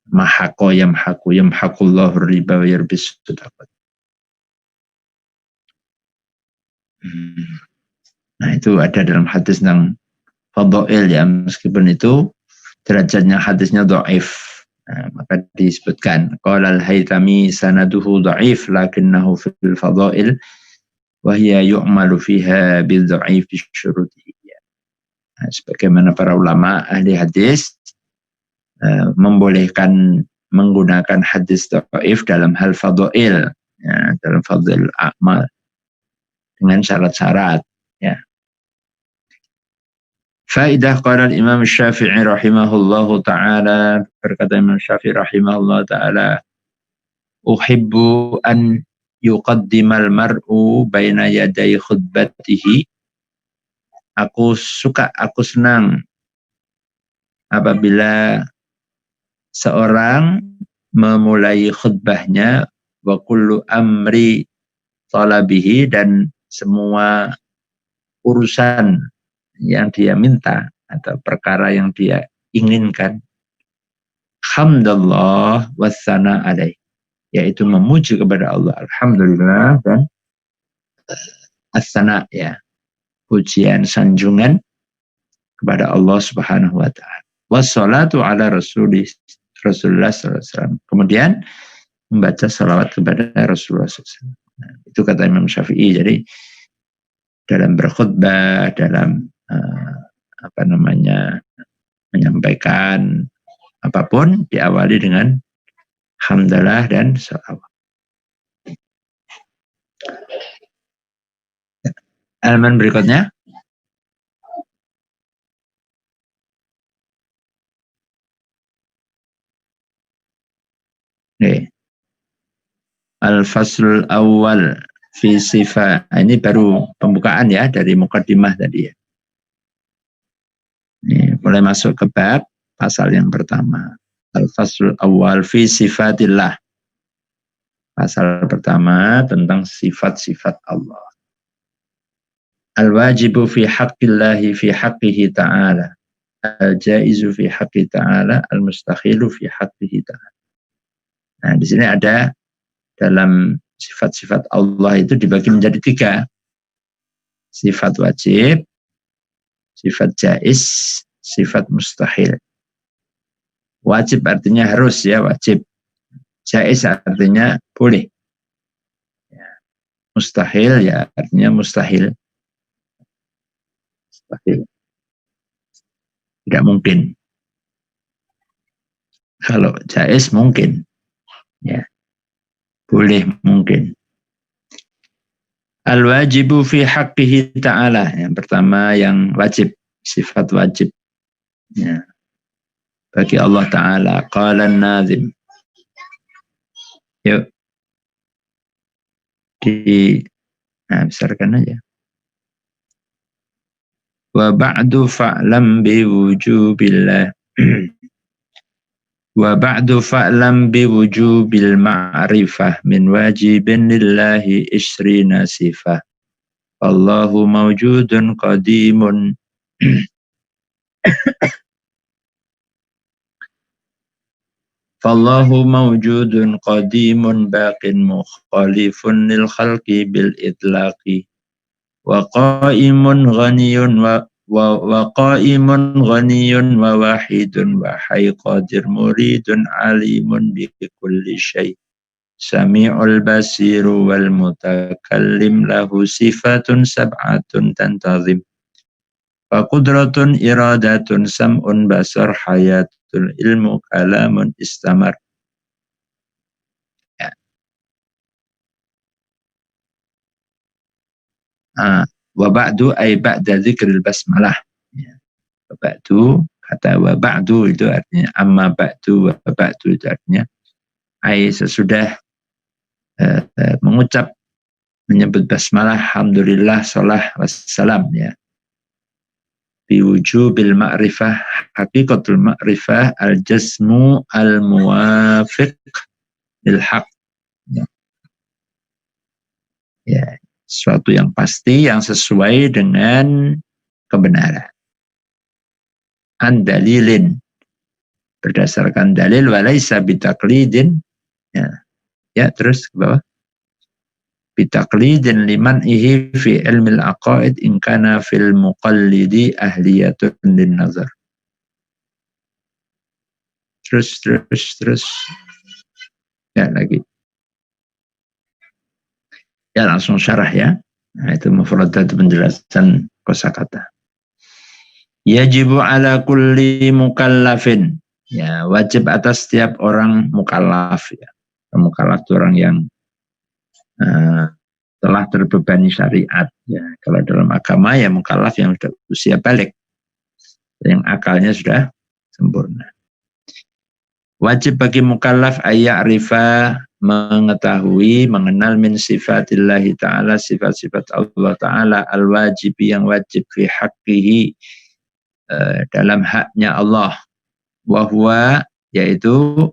mahaqo yamhaqu, yamhaqullahu riba wa yarbis sadaqat. Nah itu ada dalam hadis tentang fadhail ya, meskipun itu derajatnya hadisnya dhaif. Nah, maka disebutkan qala al-Haythami sanaduhu dhaif lakinnahu fil fadhail wa hiya yu'malu fiha bil dhaif syurutihi. Nah, sebagaimana para ulama ahli hadis membolehkan menggunakan hadis dhaif dalam hal fadhail ya, dalam fadhail amal dengan syarat-syarat ya. Faidah qala al-Imam Syafi'i rahimahullahu ta'ala, berkata Imam Syafi'i rahimahullahu ta'ala, uhibbu an yuqaddimal mar'u baina yaday khutbatihi. Aku suka, aku senang apabila seorang memulai khutbahnya wa kullu amri talabihi, dan semua urusan yang dia minta atau perkara yang dia inginkan, hamdallah wassana alaih, yaitu memuji kepada Allah, alhamdulillah, dan as-sana ya, pujian sanjungan kepada Allah Subhanahu wa taala. Wassalatu ala Rasulullah sallallahu alaihi wasallam. Kemudian membaca salawat kepada Rasulullah SAW. Nah, itu kata Imam Syafi'i. Jadi dalam berkhutbah, dalam menyampaikan apapun diawali dengan hamdalah dan salawat. Halaman berikutnya. Al-Faslul Awal fi sifat. Ini baru pembukaan ya dari mukaddimah tadi ya. Ini mulai masuk ke bab pasal yang pertama. Al-Faslul Awal fi sifatillah. Pasal pertama tentang sifat-sifat Allah. Al-wajibu fi haqqillahi fi haqqihi ta'ala. Al-jaizu fi haqqi ta'ala. Al-mustakhilu fi haqqihi ta'ala. Nah, di sini ada dalam sifat-sifat Allah itu dibagi menjadi 3. Sifat wajib, sifat jaiz, sifat mustahil. Wajib artinya harus ya, wajib. Jaiz artinya boleh. Mustahil ya artinya mustahil. Mustahil. Tidak mungkin. Kalau jaiz mungkin. Ya. Boleh mungkin. Al-wajibu fi haqqihi ta'ala. Yang pertama yang wajib, sifat wajib. Ya. Bagi Allah Ta'ala. Qala an-nazim. Yuk. Besarkan aja. Wa ba'du fa'lam bi wujubillah. Wa ba'du fa'lam bi wujubil ma'rifah min wajibin lillahi isrina sifah. Allahu mawjudun qadimun Fallahu mawjudun qadimun baqin mukhalifun lil khalqi bil itlaqi wa qaimun ghaniyun wa qaimun ghaniyun wa wahidun wa hayy qadir muridun alimun bi kulli syai' sami'ul basiru wal mutakallim lahu sifatun sab'atun tantazim fa qudratun iradatun sam'un basar hayatul ilmu kalamun istamar. Ya. Wa ba'du ay ba'da dzikril basmalah. Ya. Wa ba'du, kata wa ba'du itu artinya amma ba'du, wa ba'du itu artinya ay sesudah mengucap menyebut basmalah, alhamdulillah, salah wassalam, ya. Biwujubil ma'rifah, hakikatul ma'rifah, al-jazmu al-muwafiq lil haq. Ya, sesuatu yang pasti, yang sesuai dengan kebenaran. An dalilin, berdasarkan dalil, walaysa bitaklidin. Ya, terus ke bawah. Bitaklidin liman ihi fi ilmil aqaid in kana fil muqallidi ahliyatun lin nazar. Terus. Ya, lagi. Ya, langsung syarah ya. Nah, itu mufradat penjelasan kosakata. Yajibu ala kulli mukallafin. Ya, wajib atas setiap orang mukallaf, ya. Mukallaf itu orang yang telah terbebani syariat, ya. Kalau dalam agama ya mukallaf yang sudah usia balik, yang akalnya sudah sempurna. Wajib bagi mukallaf ayya'rifa, mengetahui, mengenal min sifatillahi ta'ala, sifat-sifat Allah ta'ala al-wajibi, yang wajib fi haqqihi, dalam haknya Allah, wahwa, yaitu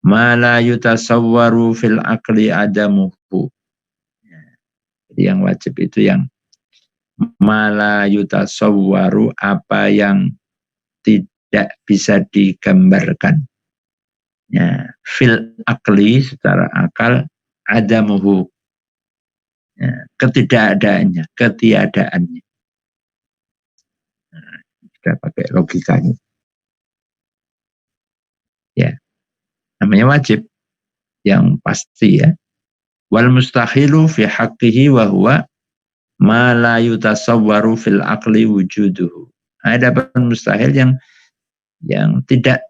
ma la yutasawwaru fil aqli adamuhu. Jadi yang wajib itu yang ma la yutasawwaru, apa yang tidak bisa digambarkan. Ya, fil aqli, secara akal, adamuhu, ya, ketiadaannya. Nah, kita pakai logikanya. Ya, namanya wajib, yang pasti, ya. Wal mustahilu fi haqqihi wa huwa ma la yutasawwaru fil aqli wujuduhu. Ada pun mustahil yang tidak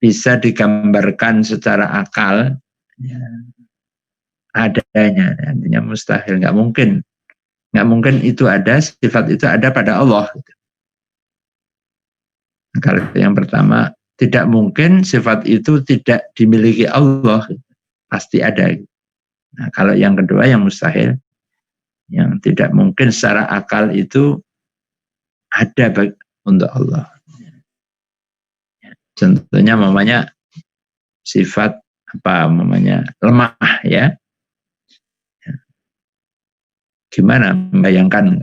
bisa digambarkan secara akal, ya, adanya, artinya mustahil, nggak mungkin itu ada, sifat itu ada pada Allah. Kalau yang pertama, tidak mungkin sifat itu tidak dimiliki Allah, pasti ada. Nah, kalau yang kedua, yang mustahil, yang tidak mungkin secara akal itu ada untuk Allah. Contohnya mamanya sifat apa, mamanya lemah, ya. Gimana membayangkan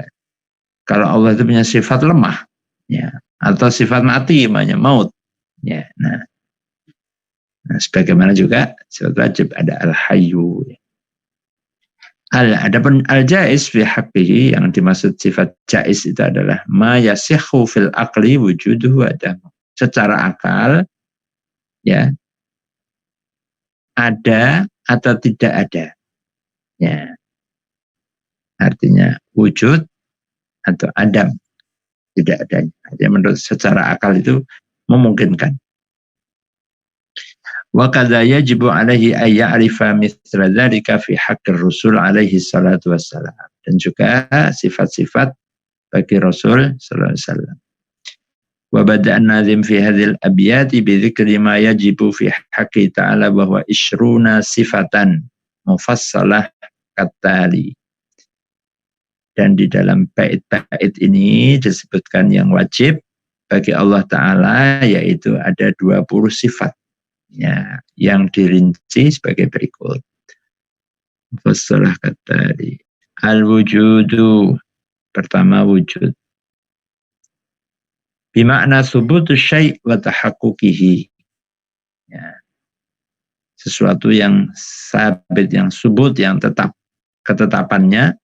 kalau Allah itu punya sifat lemah, ya, atau sifat mati, namanya maut, ya. Nah, sebagaimana juga sifat wajib ada al-hayyu, ya. Adapun al-jaiz fi haqqihi, yang dimaksud sifat jaiz itu adalah ma yasihhu fil aqli wujuduhu adamu. Secara akal, ya, ada atau tidak ada, ya. Artinya wujud atau adam, tidak adanya. Artinya menurut secara akal itu memungkinkan. Wa kadza yajibu alaihi ay ya'rifa mithla dzalika fi haqqir Rasul alaihi salatu wassalam. Dan juga sifat-sifat bagi Rasul sallallahu alaihi wasallam. Wa bada'an nazim fi hadhil abyati bi dzikri ma yajibu fi haqqi ta'ala wa huwa ishruna sifatan mufassalah katali. Dan di dalam bait-bait ini disebutkan yang wajib bagi Allah Ta'ala, yaitu ada 20 sifat, ya, yang dirinci sebagai berikut. Mufassalah katali. Al-wujudu, pertama wujud. Bimakna subutu syai' wa tahaqquqihi. Ya. sesuatu yang sabit, yang subut, yang tetap, ketetapannya,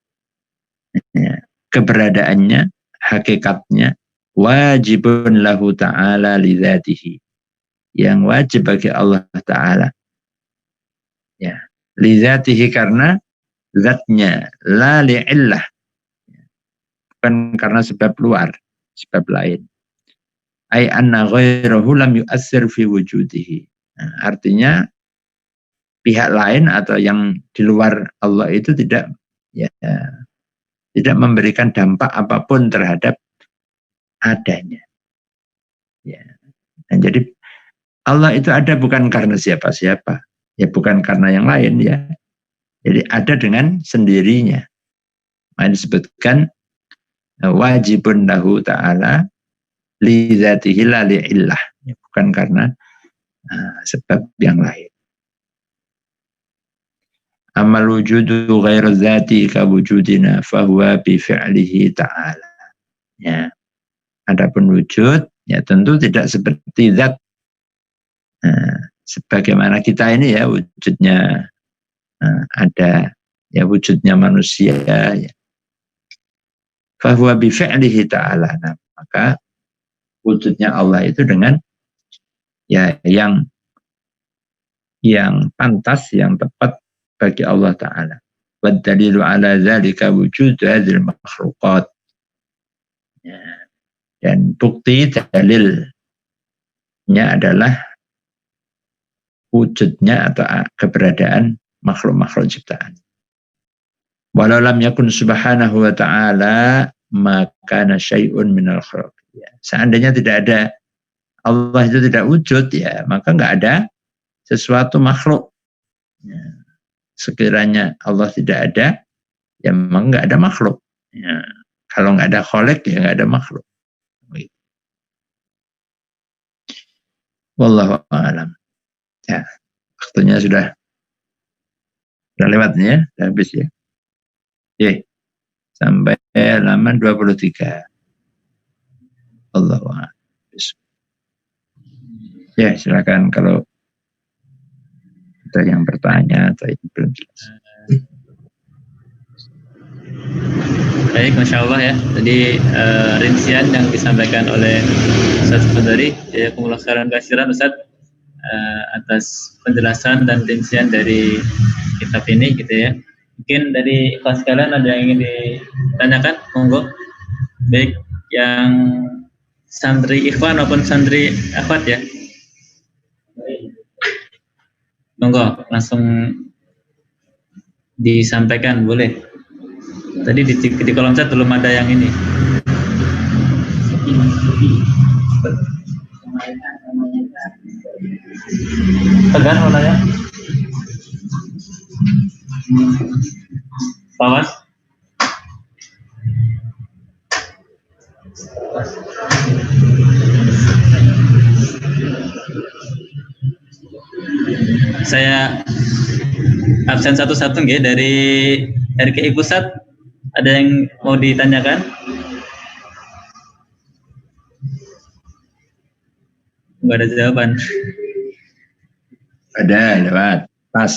ya, keberadaannya, hakikatnya, wajibun lahu ta'ala lidzatihi, yang wajib bagi Allah Ta'ala, ya, lidzatihi karena zatnya, la li'illah, bukan karena sebab luar, sebab lain. Ai anna ghairahu lam yu'assir fi wujudihi. Nah, artinya pihak lain atau yang di luar Allah itu tidak, ya, tidak memberikan dampak apapun terhadap adanya. Ya. Nah, jadi Allah itu ada bukan karena siapa-siapa, ya bukan karena yang lain, ya. Jadi ada dengan sendirinya. Nah, disebutkan wajibun lahu ta'ala li dzatihi la li illah, ya, bukan karena sebab yang lain. Amal wujudu ghairu dzati ka wujudina fahuwa bi fi'lihi ta'ala. Ya. Adapun wujud, ya tentu tidak seperti zat. Sebagaimana kita ini, ya, wujudnya ada, ya, wujudnya manusia, ya. Fahuwa bi fi'lihi ta'ala. Nah, maka wujudnya Allah itu dengan, ya, yang pantas, yang tepat bagi Allah Ta'ala. Wa dalilu ala dzalika wujud hadzal makhluqat. Ya. Dan bukti dalilnya adalah wujudnya atau keberadaan makhluk-makhluk ciptaan. Walau lam yakun subhanahu wa ta'ala maka syai'un minal khalq. Ya. Seandainya tidak ada, Allah itu tidak wujud, ya, maka nggak ada sesuatu makhluk. Ya. Sekiranya Allah tidak ada, ya memang nggak ada makhluk. Ya. Kalau nggak ada khalik, ya nggak ada makhluk. Wallahu a'lam. Ya, waktunya sudah lewat ya, sudah habis ya. Oke, sampai halaman 23. Allahu a'lam. Ya, silakan kalau ada yang bertanya atau yang belum jelas. Baik, Masya Allah ya. Tadi rincian yang disampaikan oleh Ustaz Fadari, ya, kumullah khairan katsiran Ustaz, atas penjelasan dan rincian dari kitab ini gitu ya. Mungkin dari kelas kalian ada yang ingin ditanyakan, monggo. Baik yang santri ikhwan maupun santri akhwat ya. Monggo langsung disampaikan, boleh. Tadi di kolom chat belum ada yang ini. Tegan warnanya. Pawas. Saya absen satu-satu nggih dari RKI Pusat. Ada yang mau ditanyakan? Enggak ada jawaban. Ada, lewat. Pas.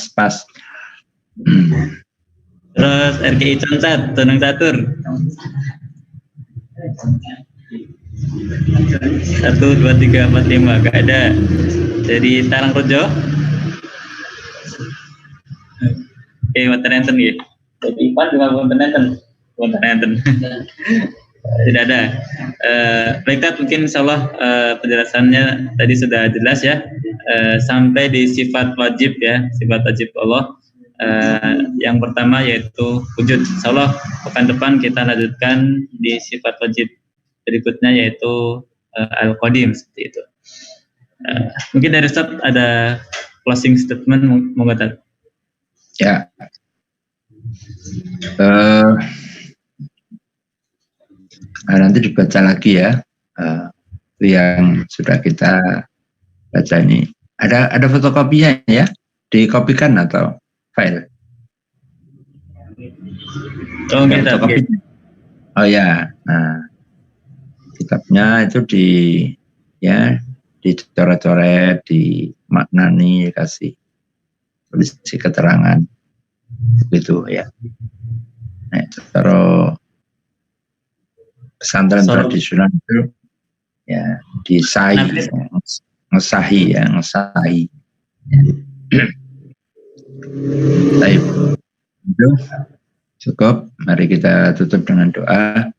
Terus RKI Concat, Tonang Catur. 1, 2, 3, 4, 5, gak ada. Dari Tarangrejo. Oke, wonten enten nggih. Jadi Ipan juga wonten enten. Tidak ada. Baik, mungkin insyaallah penjelasannya tadi sudah jelas ya. Sampai di sifat wajib ya, sifat wajib Allah. Yang pertama yaitu wujud. Insyaallah pekan depan kita lanjutkan di sifat wajib berikutnya yaitu Al-Qadim, seperti itu. Mungkin dari Ustaz ada closing statement, monggo Ustaz. Ya. Nanti dibaca lagi ya, yang sudah kita baca ini. Ada fotokopinya ya, dikopikan atau file? Oh, kita. Oh ya, nah kitabnya itu dicoret-coret, dimaknani, kasih polisi keterangan gitu ya. Nah, kalau pesantren tradisional itu ya ngesahi ya. Baik, itu cukup. Mari kita tutup dengan doa.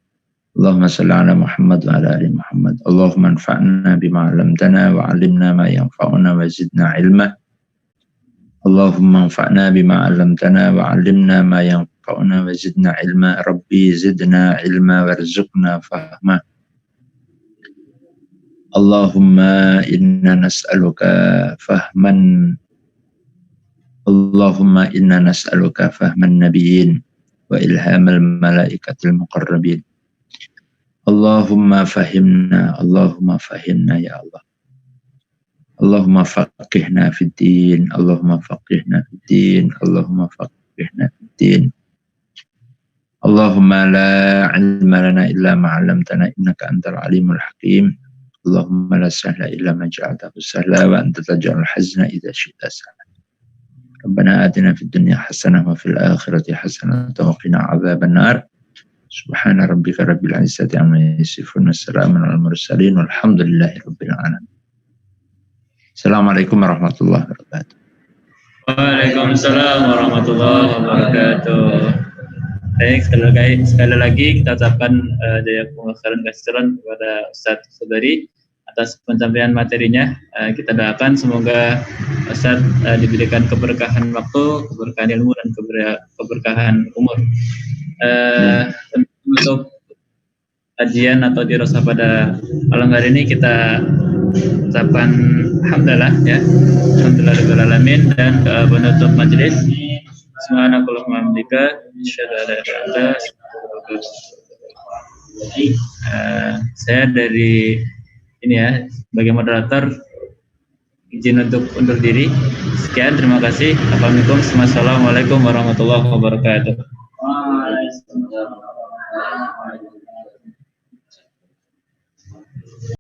Allahumma salli ala Muhammad wa ala ali Muhammad. Allahumma anfa'na bima 'allamtana wa 'allimna ma yanfa'una wa zidna ilma. Allahumma anfa'na bima 'allamtana wa 'allimna ma yanfa'una wa zidna ilma. Rabbi zidna ilma warzuqna fahma. Allahumma inna nas'aluka fahman. Allahumma inna nas'aluka fahman nabiyyin wa ilhamal malaikatil muqarrabin. Allahumma fahimna ya Allah. Allahumma faqihna fid din, Allahumma faqihna fid din, Allahumma faqihna fid din. Allahumma la ilma lana illa ma 'allamtana innaka antal alimul hakim. Allahumma la sahla illa ma ja'altahu sahla wa anta taj'alul hazna idza syi'ta sahla. Rabbana atina fid dunya hasanah wa fil akhirati hasanah wa qina adzaban nar. Subhana rabbika rabbil izzati amma yasifun wa salamun alal mursalin walhamdulillahi rabbil alamin. Assalamualaikum warahmatullahi wabarakatuh. Waalaikumsalam warahmatullahi wabarakatuh. Baik, sekali lagi kita ucapkan jazakumullah khairan kepada Ustadz Sobari atas penyampaian materinya. Kita doakan semoga Ustadz diberikan keberkahan waktu, keberkahan ilmu, dan keberkahan umur. Untuk kajian atau dirasa pada malam hari ini kita ucapkan alhamdulillah ya, alhamdulillah rabbil alamin, dan penutup majelis subhanakallahumma wa bihamdika asyhadu an la ilaha illa anta astaghfiruka wa atubu ilaik. Saya dari ini ya sebagai moderator izin untuk undur diri. Sekian, terima kasih. Assalamualaikum warahmatullahi wabarakatuh.